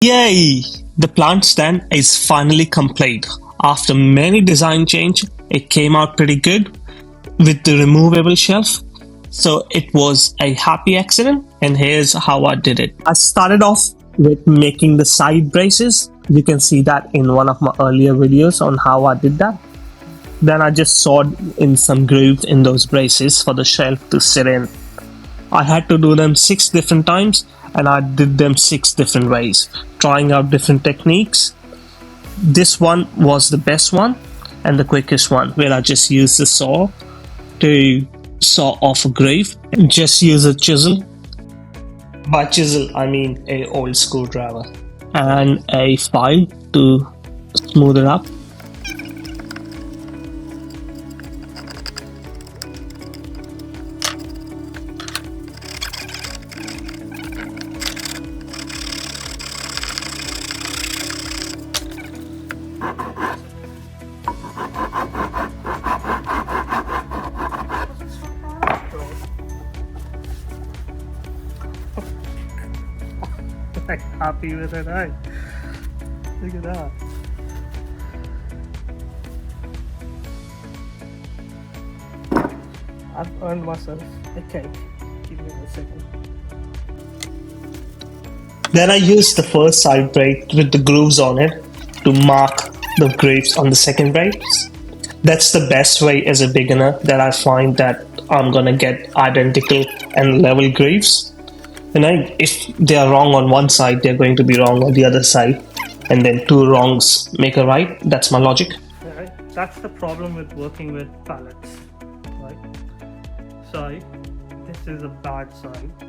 Yay! The plant stand is finally complete. After many design change, it came out pretty good with the removable shelf. So it was a happy accident, and here's how I did it. I started off with making the side braces. You can see that in one of my earlier videos on how I did that. Then I just sawed in some grooves in those braces for the shelf to sit in. I had to do them 6 different times, and I did them 6 different ways, trying out different techniques. This one was the best one and the quickest one, where I just used the saw to saw off a groove and just use a chisel. By chisel, I mean a old screwdriver and a file to smooth it up. Like happy with it, right? Look at that. I've earned myself a cake. Give me a second. Then I used the first side braid with the grooves on it to mark the grooves on the second braids. That's the best way as a beginner, that I find that I'm gonna get identical and level grooves. If they are wrong on one side, they're going to be wrong on the other side, and then 2 wrongs make a right. That's my logic. Right. That's the problem with working with pallets, right? Side. This is a bad side. I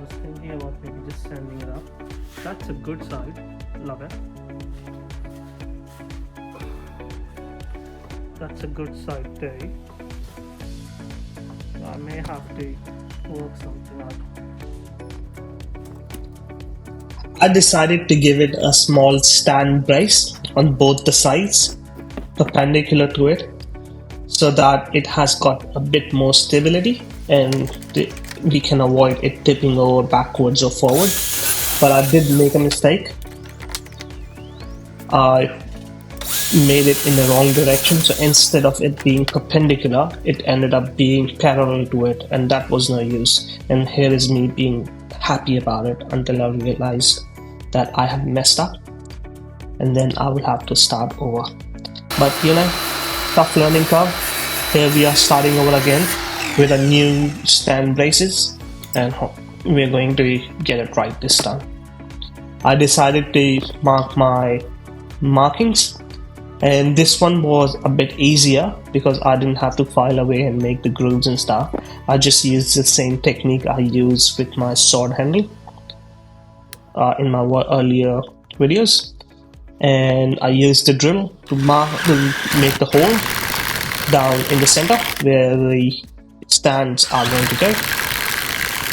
was thinking about maybe just sanding it up. That's a good side. Love it. That's a good side too. I may have to work something out. I decided to give it a small stand brace on both the sides, perpendicular to it, so that it has got a bit more stability and we can avoid it tipping over backwards or forward. But I did make a mistake. I made it in the wrong direction, so instead of it being perpendicular, it ended up being parallel to it, and that was no use. And here is me being happy about it until I realized that I had messed up, and then I will have to start over. But tough learning curve. Here we are starting over again with a new stand braces, and we're going to get it right this time. I decided to mark my markings, and this one was a bit easier because I didn't have to file away and make the grooves and stuff. I just used the same technique I used with my sword handle in my earlier videos, and I used the drill to make the hole down in the center where the stands are going to go.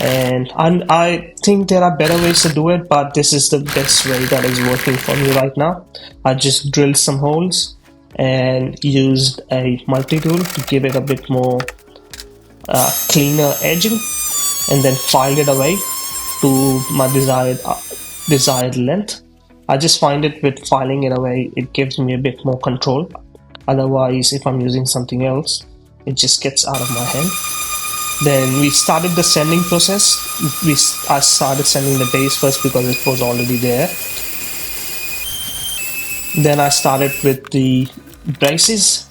And I think there are better ways to do it, but this is the best way that is working for me right now. I just drilled some holes and used a multi-tool to give it a bit more cleaner edging, and then filed it away to my desired length. I just find it with filing it away, it gives me a bit more control. Otherwise, if I'm using something else, it just gets out of my hand. Then we started the sanding process. I started sanding the base first because it was already there. Then I started with the braces.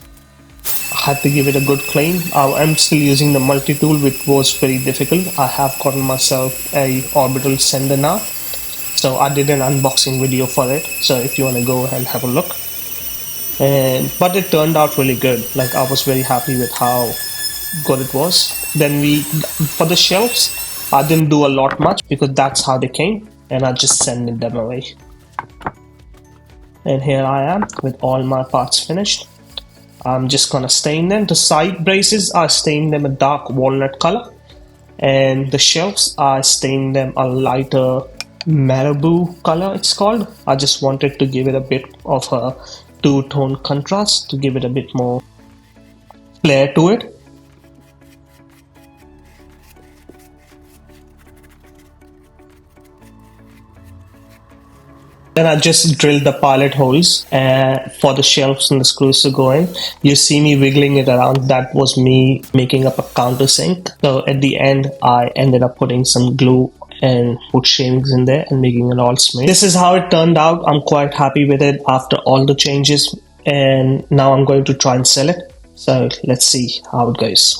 I had to give it a good clean. I'm still using the multi-tool, which was very difficult. I have gotten myself a orbital sander now, so I did an unboxing video for it, so if you want to go and have a look. But it turned out really good. Like, I was very happy with how good it was. Then for the shelves, I didn't do a lot much because that's how they came, and I just sent them away. And here I am with all my parts finished. I'm just gonna stain them. The side braces, I stained them a dark walnut color, and the shelves, I stained them a lighter marabou color, it's called. I just wanted to give it a bit of a two-tone contrast to give it a bit more flair to it. Then I just drilled the pilot holes for the shelves and the screws to go in. You see me wiggling it around. That was me making up a countersink. So at the end, I ended up putting some glue and put shavings in there and making it all smooth. This is how it turned out. I'm quite happy with it after all the changes, and now I'm going to try and sell it. So let's see how it goes.